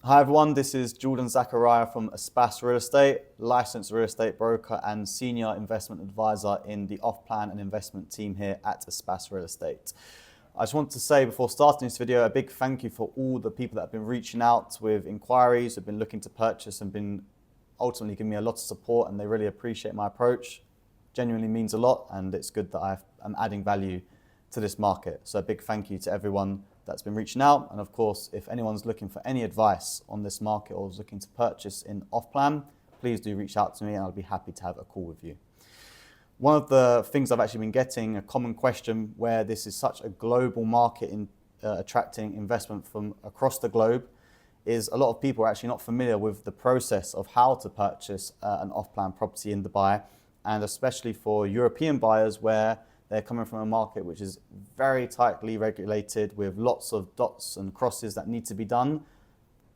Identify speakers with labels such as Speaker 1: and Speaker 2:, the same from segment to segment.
Speaker 1: Hi everyone, this is Jordan Zachariah from Aspas Real Estate, licensed real estate broker and senior investment advisor in the off-plan and investment team here at Aspas Real Estate. I just want to say before starting this video, a big thank you for all the people that have been reaching out with inquiries, have been looking to purchase and been ultimately giving me a lot of support, and they really appreciate my approach. Genuinely means a lot, and it's good that I'm adding value to this market. So a big thank you to everyone that's been reaching out. And of course, if anyone's looking for any advice on this market or is looking to purchase in off-plan, please do reach out to me and I'll be happy to have a call with you. One of the things I've actually been getting, a common question where this is such a global market in attracting investment from across the globe, is a lot of people are actually not familiar with the process of how to purchase an off-plan property in Dubai, and especially for European buyers where they're coming from a market which is very tightly regulated with lots of dots and crosses that need to be done.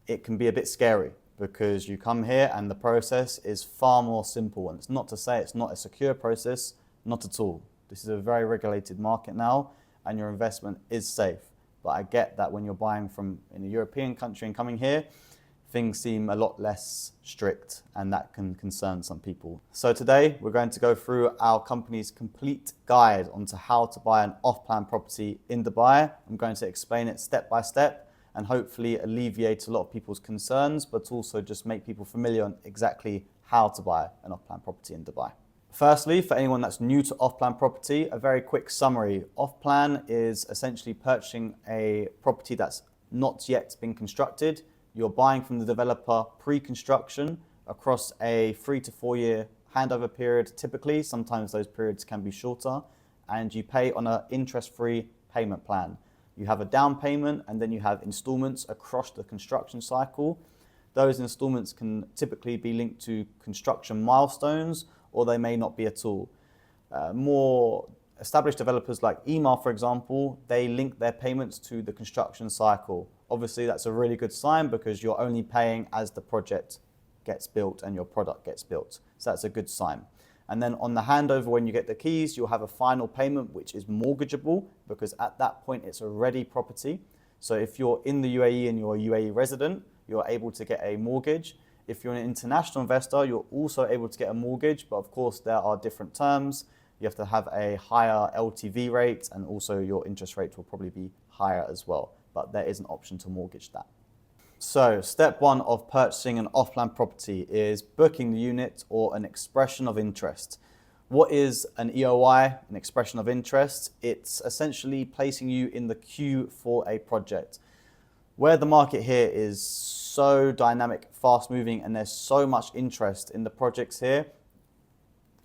Speaker 1: It can be a bit scary because you come here and the process is far more simple. And it's not to say it's not a secure process, not at all. This is a very regulated market now and your investment is safe. But I get that when you're buying from in a European country and coming here, things seem a lot less strict and that can concern some people. So today we're going to go through our company's complete guide onto how to buy an off-plan property in Dubai. I'm going to explain it step by step and hopefully alleviate a lot of people's concerns, but also just make people familiar on exactly how to buy an off-plan property in Dubai. Firstly, for anyone that's new to off-plan property, a very quick summary. Off-plan is essentially purchasing a property that's not yet been constructed. You're buying from the developer pre-construction across a 3 to 4 year handover period typically. Sometimes those periods can be shorter, and you pay on an interest-free payment plan. You have a down payment and then you have installments across the construction cycle. Those installments can typically be linked to construction milestones or they may not be at all. More established developers like Email, for example, they link their payments to the construction cycle. Obviously, that's a really good sign because you're only paying as the project gets built and your product gets built. So that's a good sign. And then on the handover, when you get the keys, you'll have a final payment which is mortgageable because at that point it's already property. So if you're in the UAE and you're a UAE resident, you're able to get a mortgage. If you're an international investor, you're also able to get a mortgage, but of course there are different terms. You have to have a higher LTV rate and also your interest rate will probably be higher as well, but there is an option to mortgage that. So step one of purchasing an off-plan property is booking the unit or an expression of interest. What is an EOI, an expression of interest? It's essentially placing you in the queue for a project. Where the market here is so dynamic, fast moving, and there's so much interest in the projects here,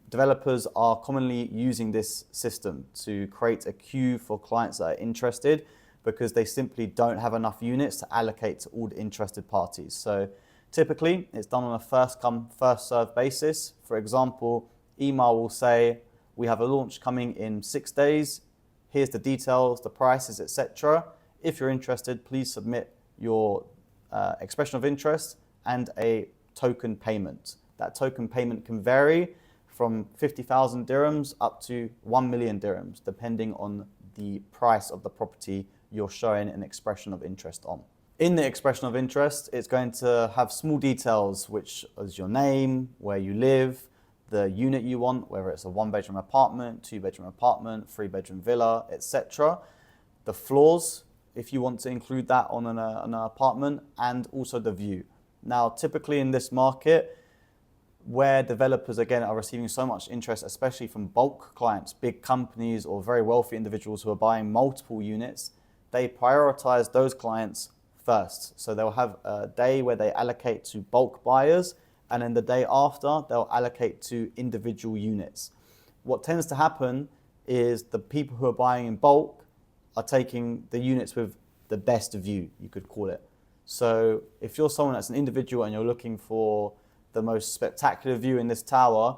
Speaker 1: developers are commonly using this system to create a queue for clients that are interested because they simply don't have enough units to allocate to all the interested parties. So typically it's done on a first come, first served basis. For example, Email will say, we have a launch coming in 6 days. Here's the details, the prices, etc. If you're interested, please submit your expression of interest and a token payment. That token payment can vary from 50,000 dirhams up to 1 million dirhams, depending on the price of the property you're showing an expression of interest on. In the expression of interest, it's going to have small details, which is your name, where you live, the unit you want, whether it's a 1-bedroom apartment, 2-bedroom apartment, 3-bedroom villa, etc. The floors, if you want to include that on an apartment, and also the view. Now, typically in this market, where developers, again, are receiving so much interest, especially from bulk clients, big companies or very wealthy individuals who are buying multiple units, they prioritize those clients first. So they'll have a day where they allocate to bulk buyers, and then the day after, they'll allocate to individual units. What tends to happen is the people who are buying in bulk are taking the units with the best view, you could call it. So if you're someone that's an individual and you're looking for the most spectacular view in this tower,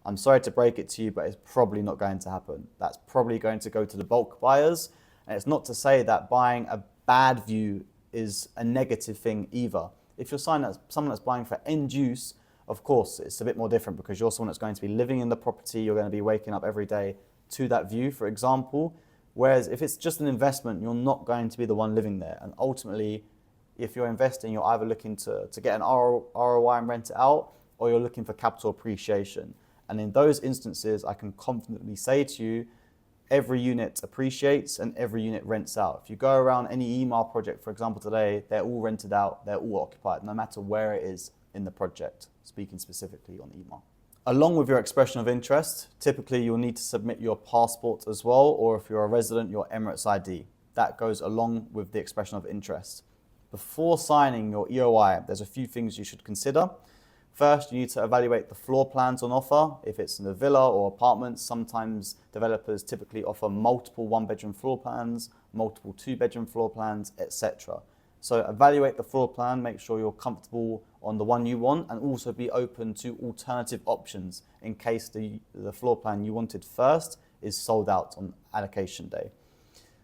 Speaker 1: I'm sorry to break it to you, but it's probably not going to happen. That's probably going to go to the bulk buyers. And it's not to say that buying a bad view is a negative thing either. If you're someone that's buying for end use, of course, it's a bit more different because you're someone that's going to be living in the property. You're going to be waking up every day to that view, for example. Whereas if it's just an investment, you're not going to be the one living there. And ultimately, If you're investing, you're either looking to get an ROI and rent it out, or you're looking for capital appreciation. And in those instances, I can confidently say to you, every unit appreciates and every unit rents out. If you go around any email project, for example, today, they're all rented out, they're all occupied, no matter where it is in the project, speaking specifically on email. Along with your expression of interest, typically you'll need to submit your passport as well, or if you're a resident, your Emirates ID. That goes along with the expression of interest. Before signing your EOI, there's a few things you should consider. First, you need to evaluate the floor plans on offer. If it's in a villa or apartment, sometimes developers typically offer multiple one-bedroom floor plans, multiple two-bedroom floor plans, etc. So evaluate the floor plan, make sure you're comfortable on the one you want, and also be open to alternative options in case the floor plan you wanted first is sold out on allocation day.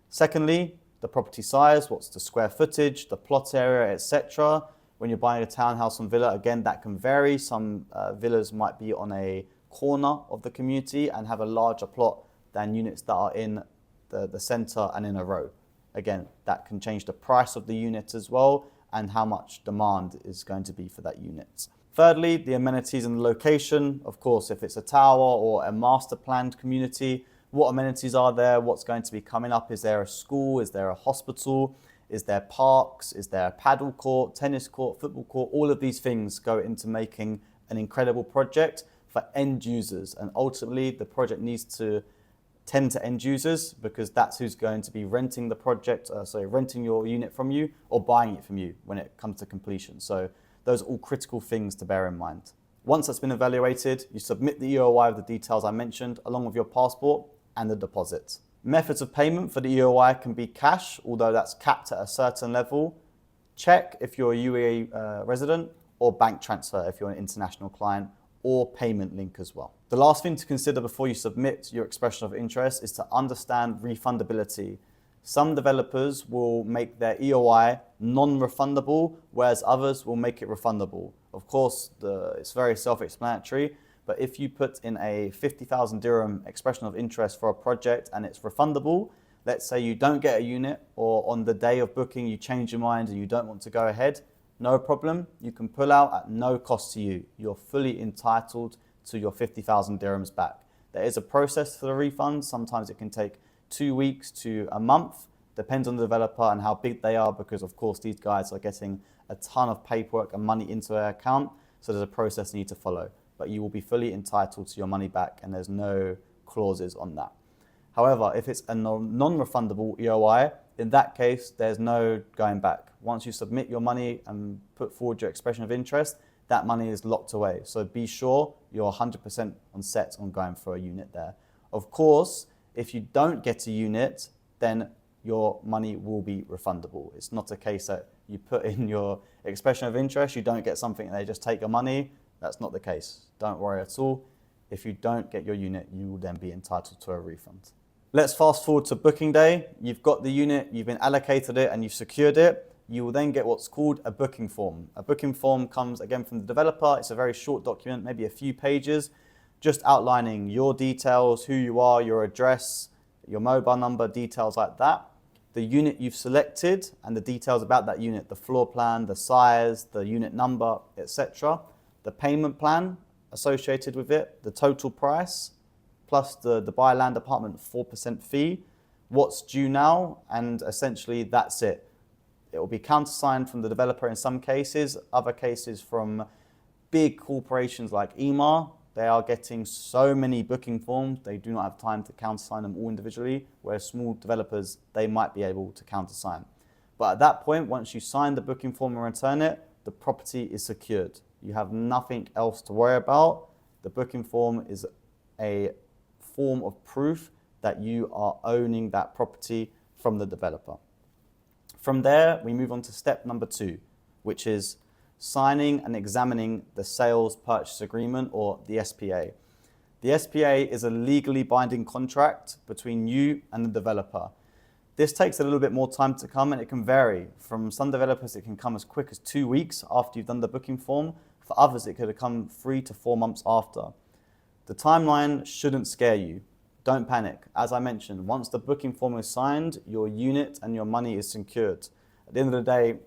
Speaker 1: Secondly, the property size, what's the square footage, the plot area, etc. When you're buying a townhouse and villa, again, that can vary. Some villas might be on a corner of the community and have a larger plot than units that are in the center and in a row. Again, that can change the price of the unit as well and how much demand is going to be for that unit. Thirdly, the amenities and the location. Of course, if it's a tower or a master planned community, what amenities are there? What's going to be coming up? Is there a school? Is there a hospital? Is there parks? Is there a paddle court, tennis court, football court? All of these things go into making an incredible project for end users. And ultimately, the project needs to tend to end users because that's who's going to be renting the project, renting your unit from you or buying it from you when it comes to completion. So those are all critical things to bear in mind. Once that's been evaluated, you submit the EOI with the details I mentioned along with your passport and the deposit. Methods of payment for the EOI can be cash, although that's capped at a certain level, check if you're a UAE resident, or bank transfer if you're an international client, or payment link as well. The last thing to consider before you submit your expression of interest is to understand refundability. Some developers will make their EOI non-refundable, whereas others will make it refundable. Of course, it's very self-explanatory, but if you put in a 50,000 dirham expression of interest for a project and it's refundable, let's say you don't get a unit or on the day of booking you change your mind and you don't want to go ahead, no problem. You can pull out at no cost to you. You're fully entitled to your 50,000 dirhams back. There is a process for the refund. Sometimes it can take 2 weeks to a month. Depends on the developer and how big they are because of course these guys are getting a ton of paperwork and money into their account. So there's a process you need to follow. But you will be fully entitled to your money back and there's no clauses on that. However, if it's a non-refundable EOI, in that case, there's no going back. Once you submit your money and put forward your expression of interest, that money is locked away. So be sure you're 100% on set on going for a unit there. Of course, if you don't get a unit, then your money will be refundable. It's not a case that you put in your expression of interest, you don't get something and they just take your money. That's not the case. Don't worry at all. If you don't get your unit, you will then be entitled to a refund. Let's fast forward to booking day. You've got the unit, you've been allocated it and you've secured it. You will then get what's called a booking form. A booking form comes again from the developer. It's a very short document, maybe a few pages, just outlining your details, who you are, your address, your mobile number, details like that. The unit you've selected and the details about that unit, the floor plan, the size, the unit number, etc. The payment plan associated with it, the total price, plus the buy land apartment 4% fee, what's due now, and essentially that's it. It will be countersigned from the developer in some cases, other cases from big corporations like Emaar. They are getting so many booking forms, they do not have time to countersign them all individually, whereas small developers, they might be able to countersign. But at that point, once you sign the booking form and return it, the property is secured. You have nothing else to worry about. The booking form is a form of proof that you are owning that property from the developer. From there, we move on to step number 2, which is signing and examining the sales purchase agreement or the SPA. The SPA is a legally binding contract between you and the developer. This takes a little bit more time to come and it can vary. From some developers, it can come as quick as 2 weeks after you've done the booking form. For others, it could come 3 to 4 months after. The timeline shouldn't scare you. Don't panic. As I mentioned, once the booking form is signed, your unit and your money is secured. At the end of the day,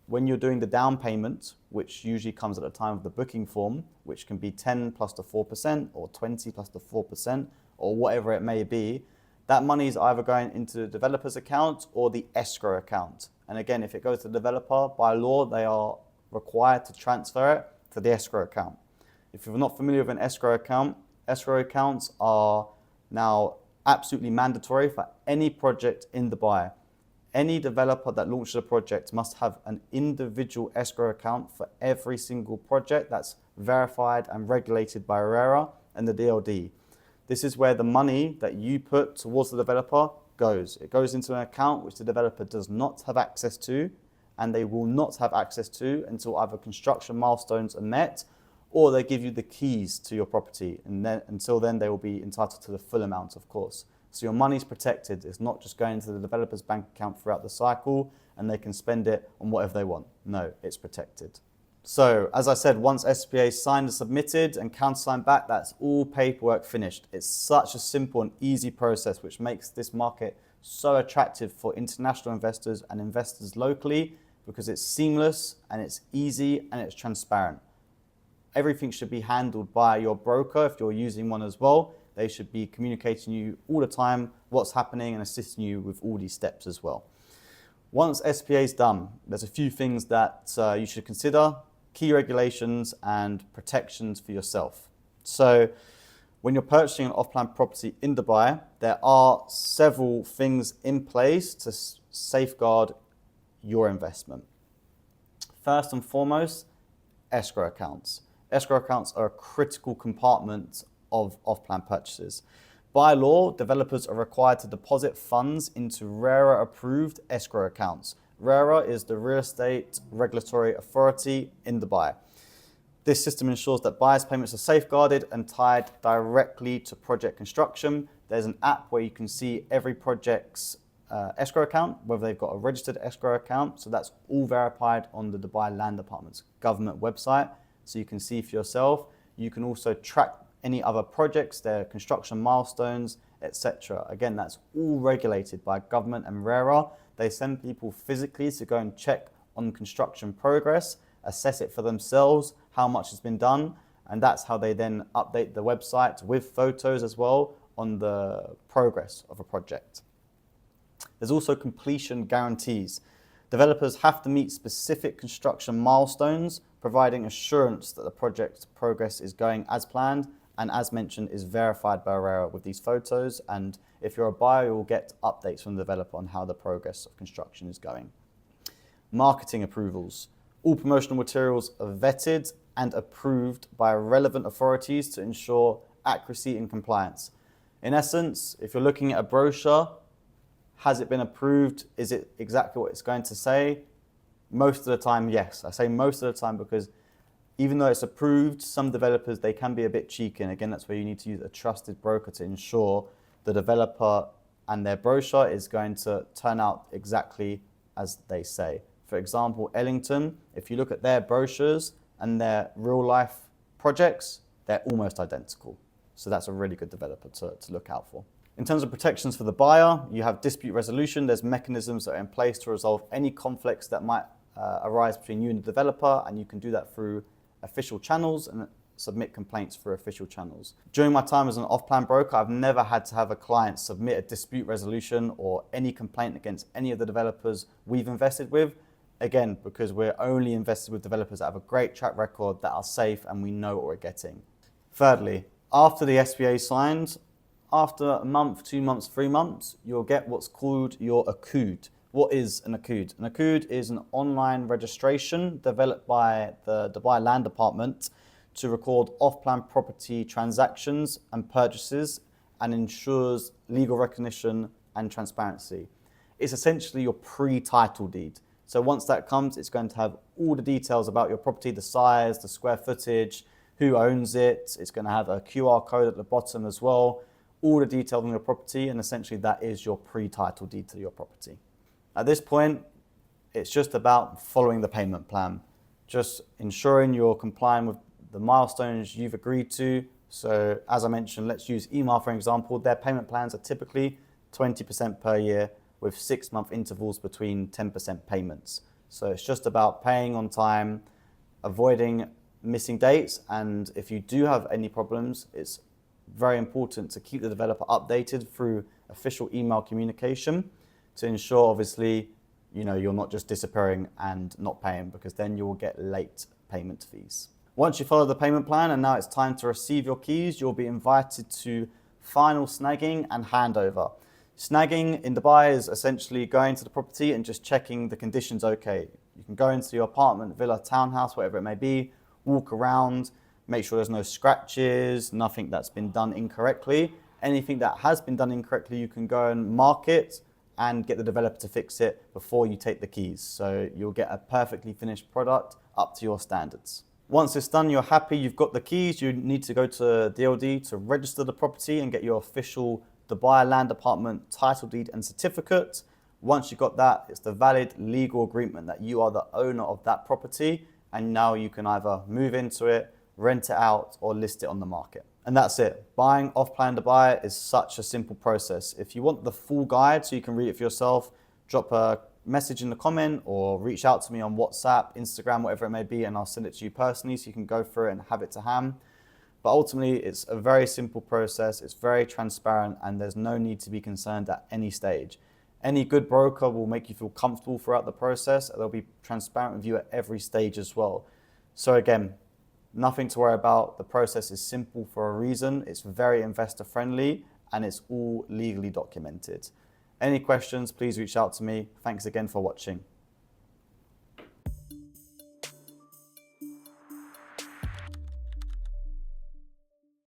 Speaker 1: when you're doing the down payment, which usually comes at the time of the booking form, which can be 10 plus the 4% or 20 plus the 4% or whatever it may be, that money is either going into the developer's account or the escrow account. And again, if it goes to the developer, by law, they are required to transfer it to the escrow account. If you're not familiar with an escrow accounts are now absolutely mandatory for any project in Dubai. Any developer that launches a project must have an individual escrow account for every single project that's verified and regulated by RERA and the DLD. This is where the money that you put towards the developer goes. It goes into an account which the developer does not have access to, and they will not have access to until either construction milestones are met or they give you the keys to your property. And then, until then, they will be entitled to the full amount, of course. So your money's protected. It's not just going into the developer's bank account throughout the cycle and they can spend it on whatever they want. No, it's protected. So, as I said, once SPA is signed and submitted and countersigned back, that's all paperwork finished. It's such a simple and easy process, which makes this market so attractive for international investors and investors locally, because it's seamless and it's easy and it's transparent. Everything should be handled by your broker if you're using one as well. They should be communicating you all the time what's happening and assisting you with all these steps as well. Once SPA is done, there's a few things that you should consider. Key regulations and protections for yourself. So when you're purchasing an off-plan property in Dubai, there are several things in place to safeguard your investment. First and foremost, escrow accounts. Escrow accounts are a critical compartment of off-plan purchases. By law, developers are required to deposit funds into RERA-approved escrow accounts. RERA is the Real Estate Regulatory Authority in Dubai. This system ensures that buyers' payments are safeguarded and tied directly to project construction. There's an app where you can see every project's escrow account, whether they've got a registered escrow account. So that's all verified on the Dubai Land Department's government website. So you can see for yourself. You can also track any other projects, their construction milestones, etc. Again, that's all regulated by government and RERA. They send people physically to go and check on construction progress, assess it for themselves, how much has been done, and that's how they then update the website with photos as well on the progress of a project. There's also completion guarantees. Developers have to meet specific construction milestones, providing assurance that the project's progress is going as planned and, as mentioned, is verified by RERA with these photos. And if you're a buyer, you'll get updates from the developer on how the progress of construction is going. Marketing approvals. All promotional materials are vetted and approved by relevant authorities to ensure accuracy and compliance. In essence, if you're looking at a brochure, has it been approved? Is it exactly what it's going to say? Most of the time, yes. I say most of the time because even though it's approved, some developers, they can be a bit cheeky. And again, that's where you need to use a trusted broker to ensure the developer and their brochure is going to turn out exactly as they say. For example, Ellington, if you look at their brochures and their real life projects, they're almost identical. So that's a really good developer to look out for. In terms of protections for the buyer, you have dispute resolution. There's mechanisms that are in place to resolve any conflicts that might arise between you and the developer, and you can do that through official channels and submit complaints through official channels. During my time as an off-plan broker, I've never had to have a client submit a dispute resolution or any complaint against any of the developers we've invested with. Again, because we're only invested with developers that have a great track record, that are safe, and we know what we're getting. Thirdly, after the SPA is signed, after a month, 2 months, 3 months, you'll get what's called your Oqood. What is an Oqood? An Oqood is an online registration developed by the Dubai Land Department to record off-plan property transactions and purchases and ensures legal recognition and transparency. It's essentially your pre-title deed. So once that comes, it's going to have all the details about your property, the size, the square footage, who owns it. It's going to have a QR code at the bottom as well, all the details on your property, and essentially that is your pre-title deed to your property. At this point, it's just about following the payment plan, just ensuring you're complying with the milestones you've agreed to. So as I mentioned, let's use Email for example. Their payment plans are typically 20% per year with 6-month intervals between 10% payments. So it's just about paying on time, avoiding missing dates, and if you do have any problems, it's very important to keep the developer updated through official email communication to ensure, obviously, you're not just disappearing and not paying, because then you will get late payment fees. Once you follow the payment plan and now it's time to receive your keys, you'll be invited to final snagging and handover. Snagging in Dubai is essentially going to the property and just checking the conditions okay. You can go into your apartment, villa, townhouse, whatever it may be, walk around, make sure there's no scratches, nothing that's been done incorrectly. Anything that has been done incorrectly, you can go and mark it and get the developer to fix it before you take the keys. So you'll get a perfectly finished product up to your standards. Once it's done, you're happy, you've got the keys, you need to go to DLD to register the property and get your official Dubai land apartment title deed and certificate. Once you've got that, it's the valid legal agreement that you are the owner of that property, and now you can either move into it, rent it out, or list it on the market. And that's it. Buying off-plan Dubai is such a simple process. If you want the full guide so you can read it for yourself, drop a message in the comment or reach out to me on WhatsApp, Instagram, whatever it may be, and I'll send it to you personally so you can go through it and have it to hand. But ultimately, it's a very simple process. It's very transparent, and there's no need to be concerned at any stage. Any good broker will make you feel comfortable throughout the process. They'll be transparent with you at every stage as well. So again, nothing to worry about. The process is simple for a reason. It's very investor friendly and it's all legally documented. Any questions, please reach out to me. Thanks again for watching.